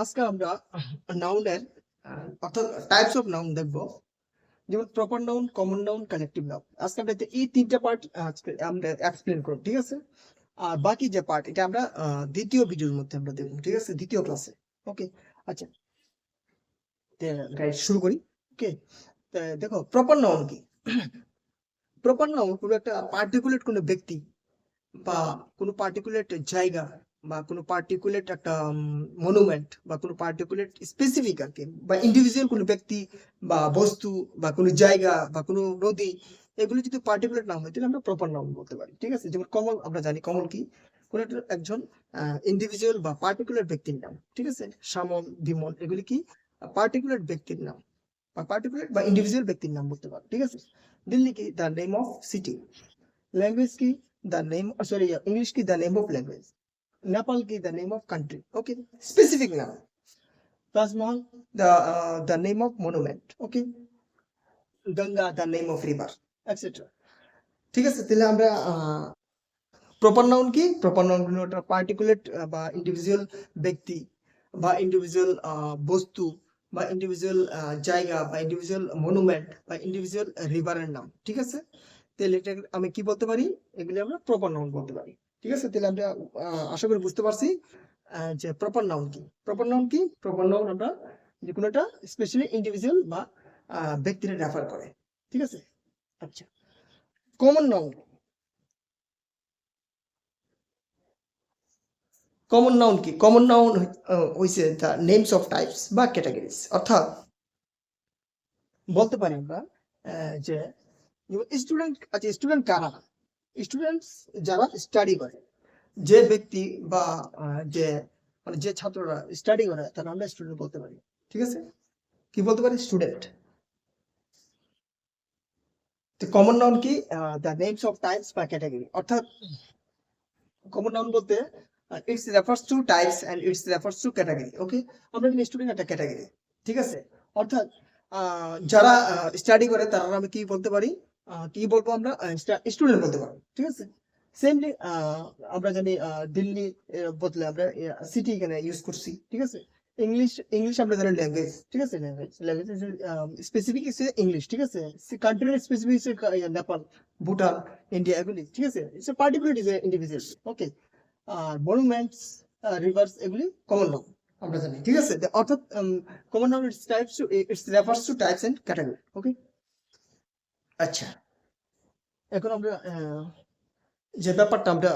আজকে আমরা নাউনের অর্থাৎ টাইপস অফ নাউন দেখবো। যেমন proper noun, common noun, collective noun. আজকে আমরা এই তিনটা পার্ট আমরা এক্সপ্লেন করব, ঠিক আছে? আর বাকি যে পার্ট এটা আমরা দ্বিতীয় ভিডিওর মধ্যে আমরা দেখবো, ঠিক আছে, দ্বিতীয় ক্লাসে। ওকে, আচ্ছা, গাইড শুরু করি। ওকে, দেখো প্রপার নাউন কি? প্রপার নাউন কোনো একটা পার্টিকুলার কোনো ব্যক্তি বা কোনো পার্টিকুলেট জায়গা বা কোনো পার্টিকুলেট একটা মনুমেন্ট বা কোনো পার্টিকুলেট স্পেসিফিক আর কি, বা ইন্ডিভিজুয়াল কোনো ব্যক্তি বা বস্তু বা কোনো জায়গা বা কোনো নদী, এগুলো যদি পার্টিকুলার নাম হয় তাহলে আমরা প্রপার নাউন বলতে পারি, ঠিক আছে? যেমন কমন, আমরা জানি কমন কি? কোনো একটা একজন ইন্ডিভিজুয়াল বা পার্টিকুলার ব্যক্তির নাম, ঠিক আছে? সামন, বিমল, এগুলি কি পার্টিকুলার ব্যক্তির নাম বা পার্টিকুলার বা ইন্ডিভিজুয়াল ব্যক্তির নাম বলতে পারি, ঠিক আছে? দিল্লি কি the name of city, language की the name, sorry, English की the name of language, Nepal की the name of country, okay, specific name, Taj Mahal the name of monument, okay, Ganga the name of river, etc. ঠিক আছে, তাহলে আমরা proper noun কি? Proper noun হলো একটা particular বা ইন্ডিভিজুয়াল ব্যক্তি বা ইন্ডিভিজুয়াল বস্তু বা ইন্ডিভিজুয়াল জায়গা বা ইন্ডিভিজুয়াল মনুমেন্ট বা ইন্ডিভিজুয়াল রিভারের নাম, ঠিক আছে? তাহলে এটা আমি কি বলতে পারি? এগুলি আমরা প্রপার নাউন বলতে পারি, ঠিক আছে? তাহলে আমরা আশা করি বুঝতে পারছি যে প্রপার নাউন কি। প্রপার নাউন কি? প্রপার নাউন আমরা যে কোনো একটা স্পেশালি ইন্ডিভিজুয়াল বা ব্যক্তির রেফার করে, ঠিক আছে? আচ্ছা, কমন নাউন। কমন নাউন কি? কমন নাউন হইছে দ্য নেমস অফ টাইপস বা ক্যাটাগরিজ, অর্থাৎ বলতে পারি আমরা যে স্টুডেন্ট, আচ্ছা স্টুডেন্ট কারা? স্টুডেন্টস যারা স্টাডি করে, যে ব্যক্তি বা যে মানে যে ছাত্ররা স্টাডি করে তারা আমরা স্টুডেন্ট বলতে পারি, ঠিক আছে? কি বলতে পারি? স্টুডেন্ট। তো কমন নাউন কি? দ্য নেমস অফ টাইপস বা ক্যাটাগরি, অর্থাৎ কমন নাউন বলতে it's refers to types and it's refers to category, okay? আমরা কিন্তু স্টুডেন্ট একটা ক্যাটাগরি, ঠিক আছে? অর্থাৎ যারা স্টাডি করে তারা আমরা কি বলতে পারি? কি বলবো আমরা? স্টুডেন্ট বলতে পারি, ঠিক আছে? সেমলি আমরা জানি দিল্লি বদলে আমরা সিটি এখানে ইউজ করছি, ঠিক আছে? ইংলিশ, ইংলিশ আমরা জানি ল্যাঙ্গুয়েজ, ঠিক আছে? Language, language specific is English, ঠিক আছে? কান্ট্রির specific is Nepal, Bhutan, India, এগুলি, ঠিক আছে? It's a particular is individual, okay? আর মনুমেন্টস, রিভার্স, এগুলি কমন নাউন আমরা জানি, ঠিক আছে? অর্থাৎ common noun it's types to, it's refers to types and category, okay? আচ্ছা, এখন আমরা যে ব্যাপারটা আমরা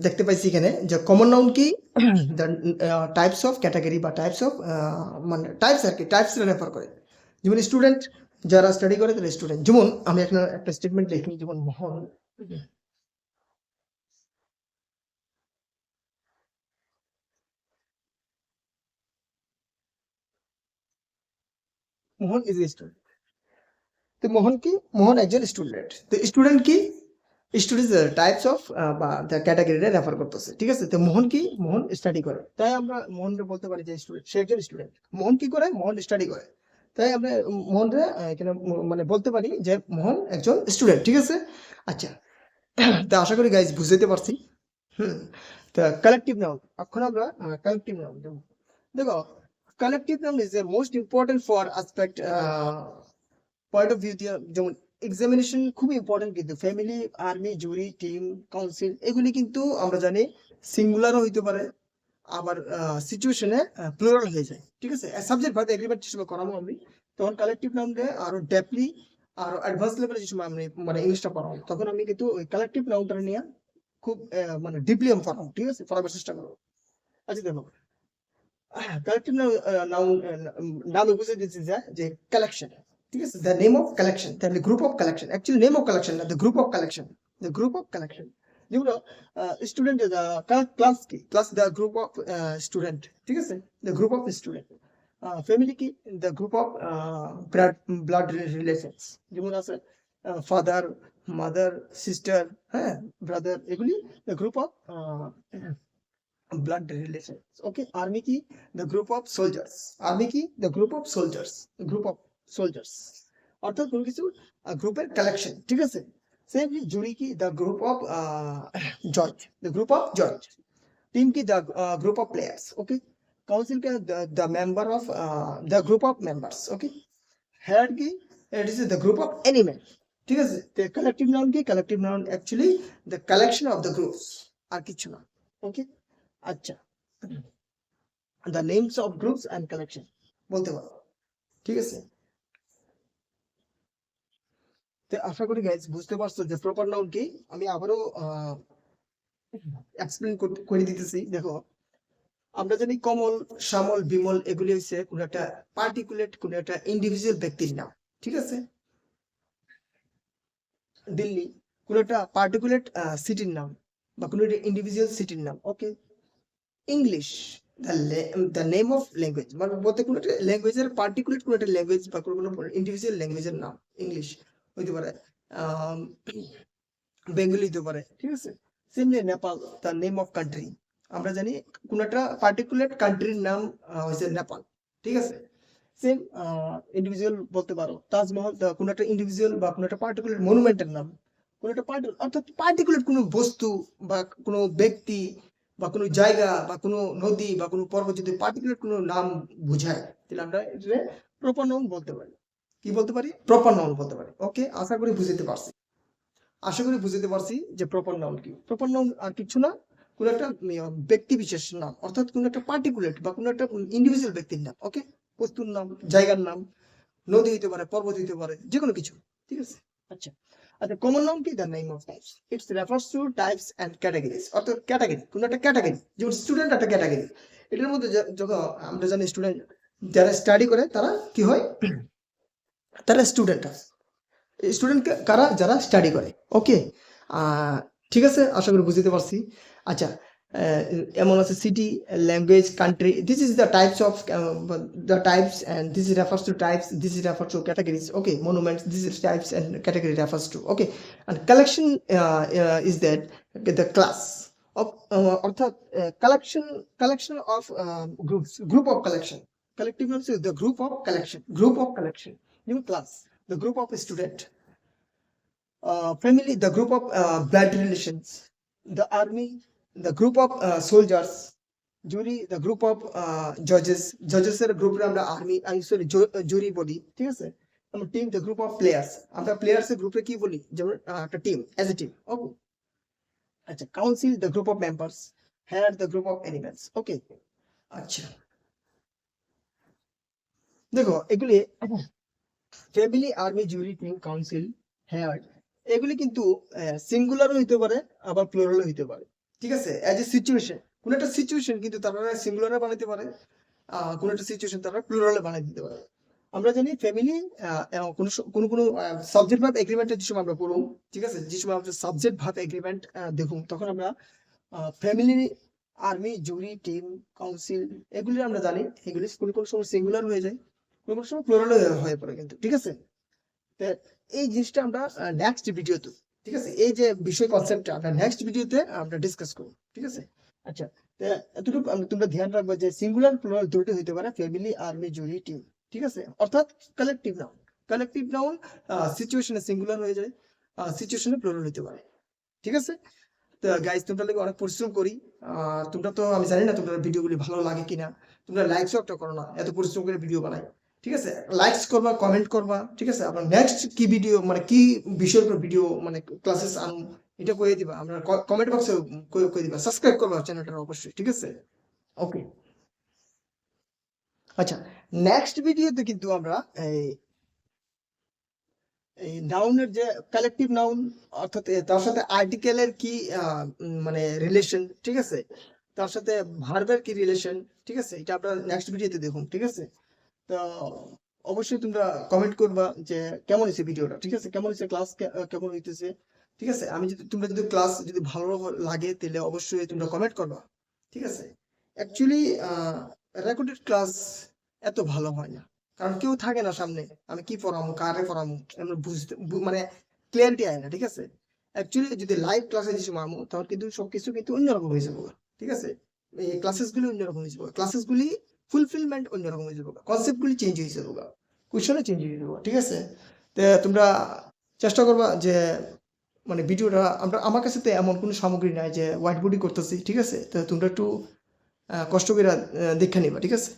দেখতে পাইছি এখানে যে কমন নাউন কি? দ্য টাইপস অফ ক্যাটাগরি বা টাইপস অফ মানে টাইপস আর কি, টাইপস রেফার করে। যেমন স্টুডেন্ট যারা স্টাডি করে তারা স্টুডেন্ট। যেমন আমি একটা স্টেটমেন্ট লিখি, যেমন মোহন, মোহন ইজ এ স্টুডেন্ট। তো মোহন কি? মোহন একজন স্টুডেন্ট। তো স্টুডেন্ট কি? স্টুডেন্ট টাইপস অফ বা দ্য ক্যাটাগরিটা রেফার করতেছে, ঠিক আছে? তো মোহন কি? মোহন স্টাডি করে, তাই আমরা মোহনকে বলতে পারি যে স্টুডেন্ট, সে একজন স্টুডেন্ট। মোহন কি করে? মোহন স্টাডি করে, তাই আমরা মোহনকে এখানে মানে বলতে পারি যে মোহন একজন স্টুডেন্ট, ঠিক আছে? আচ্ছা, তা আশা করি গাইজ বুঝতে পারছি। হুম, তা কালেকটিভ নাউন, এখন আমরা কালেকটিভ নাউন দেখো। Collective noun is a most important for aspect point of view দিয়ে। যেমন এক্সামিনেশন খুব ইম্পর্টেন্ট, কিন্তু ফ্যামিলি, আর্মি, জুরি, টিম, কাউন্সিল, এগুলি কিন্তু আমরা জানি সিঙ্গুলারও হইতে পারে, আবার সিচুয়েশনে প্লুরাল হয়ে যায়, ঠিক আছে? সাবজেক্ট ভাবে এগ্রিমেন্ট হিসেবে করাবো আমি, তখন কালেকটিভ নাউনকে আরো ডেপলি আরো অ্যাডভান্স লেভেলে যে সময় আমি মানে ইংলিশটা পড়াবো, তখন আমি কিন্তু ওই কালেকটিভ নাউনটা নিয়ে খুব মানে ডিপলি আমি পড়াবো, ঠিক আছে? পড়াবার চেষ্টা করবো। আচ্ছা দেখো, কালেকটিভ নাউন নামে বুঝে দিচ্ছি যে কালেকশন, ঠিক আছে? দ্য নেম অফ কালেকশন, তাহলে group of collection, actually name of collection না, the group of collection, the group of collection. যেগুলো স্টুডেন্ট, ক্লাস কি? Class the group of student, ঠিক আছে? The group of student. Family কি? The group of blood relations, যেমন আছে father, mother, sister, হ্যাঁ, brother, এগুলি the group of blood relations, okay? Army ki? The group of soldiers. Army ki? The group of soldiers, group of soldiers, অর্থাৎ কোনো কিছু গ্রুপের collection, ঠিক আছে? সেম জুরি কি? দ্য গ্রুপ অফ জজ, দ্য গ্রুপ অফ জজ। টিম কি? The group of players, okay? Council K the member of the group of members, okay. Head কি, it is the group of animal, ঠিক আছে। the collective noun কি, collective noun actually the collection of the groups, আর কিছু না, ওকে। আচ্ছা, the names of groups and collection বলতে পারো, ঠিক আছে। তো আশা করি গাইজ বুঝতে পারছো যে প্রপার নাউন কি। আমি আবারও এক্সপ্লেন করে দিতেছি। দেখো, আমরা জানি কমল, শ্যামল, বিমল এগুলি হচ্ছে কোন একটা পার্টিকুলেট, কোন একটা ইন্ডিভিজুয়াল ব্যক্তির নাম, ঠিক আছে। দিল্লি কোন একটা পার্টিকুলেট সিটির নাম বা কোন একটা ইন্ডিভিজুয়াল সিটির নাম, okay. English the name of language, মানে বলতে কোনো একটা ল্যাঙ্গুয়েজের পার্টিকুলেট কোনো একটা ল্যাঙ্গুয়েজ বা কোনো ইন্ডিভিজুয়াল ল্যাঙ্গুয়েজের নাম ইংলিশ হইতে পারে, বেঙ্গলি হতে পারে, ঠিক আছে। Similarly Nepal the name of country, আমরা জানি কোন একটা পার্টিকুলার কান্ট্রির নাম হয়েছে নেপাল, ঠিক আছে। সেম ইন্ডিভিজুয়াল বলতে পারো তাজমহল, কোন একটা ইন্ডিভিজুয়াল বা কোন একটা পার্টিকুলার মনুমেন্টের নাম, কোন একটা অর্থাৎ পার্টিকুলার কোনো বস্তু বা কোনো ব্যক্তি বা কোনো জায়গা বা কোনো নদী বা কোনো পর্বত যদি পার্টিকুলার কোনো নাম বোঝায়, তাহলে আমরা এটা প্রপার নাউন বলতে পারি। কি বলতে পারি? প্রপার নাউন বলতে পারি, ওকে। আশা করি বুঝতে পারছি, আশা করি বুঝতে পারছি যে প্রপার নাউন কি। প্রপার নাউন আর কিছু না, কোন একটা ব্যক্তি বিশেষ নাম, অর্থাৎ কোন একটা পার্টিকুলার বা কোন একটা ইন্ডিভিজুয়াল ব্যক্তির নাম, ওকে। বস্তুর নাম, জায়গার নাম, নদী হইতে পারে, পর্বত হইতে পারে, যে কোনো কিছু, ঠিক আছে। আচ্ছা আচ্ছা, কমন নাউন কি? The name of types, it's refers to types and categories, অর্থাৎ ক্যাটাগরি, কোন একটা ক্যাটাগরি, যেমন স্টুডেন্ট একটা ক্যাটাগরি। এটার মধ্যে যখন আমরা জানি স্টুডেন্ট যারা স্টাডি করে তারা কি হয়, তারা স্টুডেন্ট। স্টুডেন্ট কারা? যারা স্টাডি করে, ওকে। ঠিক আছে, আশা করি বুঝতে পারছি। আচ্ছা, এমন আছে city, language, country, this is the types of the types, and this refers to types, this refers to categories, okay. Monuments, this is types and category refers to, okay. And collection is that the class of অর্থাৎ collection of group of collection, collective means the group of collection, new class, the group of student, family, the group of blood relations, the army, the group of soldiers, jury, the group of judges এর group আমরা army, sorry জুরি বলি, ঠিক আছে। আমরা team, the group of players, আমরা players এর গ্রুপে কি বলি, যেমন একটা টিম, অ্যাজ এ টিম, ওকে। আচ্ছা, council, the group of members, head, the group of animals, ওকে। আচ্ছা, দেখো এগুলি ফ্যামিলি, আর্মি, জুরি, টিম, কাউন্সিল, হেড, এগুলি কিন্তু সিঙ্গুলারও হইতে পারে, আবার প্লুরালও হইতে পারে, ঠিক আছে। অ্যাজ এ সিচুয়েশন, কোন একটা সিচুয়েশন কিন্তু তারা সিঙ্গুলারে বানাইতে পারে, কোন একটা সিচুয়েশন তারা প্লুরালে বানাই দিতে পারে। আমরা জানি ফ্যামিলি কোন সাবজেক্ট ভার্ব এগ্রিমেন্টের যে সময় আমরা পড়ব, ঠিক আছে, যে সময় আমরা সাবজেক্ট ভার্ব এগ্রিমেন্ট দেখুন, তখন আমরা ফ্যামিলি, আর্মি, জুরি, টিম, কাউন্সিল এগুলি আমরা জানি, এগুলি কোন সময় সিঙ্গুলার হয়ে যায়, কোন সময় প্লুরাল হয়ে পড়ে কিন্তু, ঠিক আছে। এই জিনিসটা আমরা নেক্সট ভিডিওতে, ঠিক আছে, এই যে বিষয় কনসেপ্টটা আমরা নেক্সট ভিডিওতে আমরা ডিসকাস করব, ঠিক আছে। আচ্ছা, এতটুকু তোমরা ধ্যান রাখবে যে সিঙ্গুলার প্লুরাল দুটো হইতে পারে, ফ্যামিলি, আর্মি, জুরি, টিম, ঠিক আছে। অর্থাৎ কালেকটিভ নাউন সিচুয়েশনে সিঙ্গুলার হয়ে যায়, সিচুয়েশনে প্লুরাল হইতে পারে, ঠিক আছে। তো গাইজ, তোমরা লাগে অনেক পরিশ্রম করি, তোমরা তো, আমি জানি না তোমরা ভিডিওগুলি ভালো লাগে কিনা, তোমরা লাইকসও একটা করো না, এত পরিশ্রম করে ভিডিও বানাই, ঠিক আছে। লাইকস করবা, কমেন্ট করবা, ঠিক আছে। আমরা নেক্সট কি ভিডিও, মানে কি বিষয়ের উপর ভিডিও, মানে ক্লাসেস আনুন, এটা কয়ে দিবা, আমরা কমেন্ট বক্সে কয়ে দিবা, সাবস্ক্রাইব করবা চ্যানেলটা অবশ্যই, ঠিক আছে, ওকে। আচ্ছা, নেক্সট ভিডিওতে কিন্তু আমরা এই নাউনের যে কালেকটিভ নাউন, অর্থাৎ তার সাথে আর্টিকেলের কি মানে রিলেশন, ঠিক আছে, তার সাথে ভার্বের কি রিলেশন, ঠিক আছে, এটা আমরা নেক্সট ভিডিওতে দেখুন, ঠিক আছে। তো অবশ্যই তোমরা কমেন্ট করবা যে কেমন হয়েছে ভিডিওটা, ঠিক আছে, কেমন হয়েছে ক্লাস, কেমন হইতেছে, ঠিক আছে। তোমরা যদি ক্লাস যদি ভালো লাগে তাহলে অবশ্যই তোমরা কমেন্ট করবা, ঠিক আছে। অ্যাকচুয়ালি রেকর্ডেড ক্লাস এত ভালো হয় না, কারণ কেউ থাকে না সামনে, আমি কি পড়াবো, কারে পড়াবো, বুঝতে মানে ক্লিয়ারিটি আয় না, ঠিক আছে। অ্যাকচুয়ালি যদি লাইভ ক্লাসে যে মামু, তখন কিন্তু সবকিছু কিন্তু অন্যরকম হয়ে যাবে, ঠিক আছে। এই ক্লাসেস গুলি অন্যরকম হয়ে যাবে, ক্লাসেস গুলি ফুলফিলমেন্ট অন্যরকম হয়ে যাবে, কনসেপ্ট গুলি চেঞ্জ হয়ে যাবে, কোয়েশ্চনে চেঞ্জ হয়ে যাবে, ঠিক আছে। তো তোমরা চেষ্টা করবা যে মানে ভিডিওটা, আমার কাছে তো এমন কোনো সামগ্রী নাই যে হোয়াইট বোর্ডই করতেছি, ঠিক আছে। তো তোমরা একটু কষ্ট করে দীক্ষা নিবা, ঠিক আছে?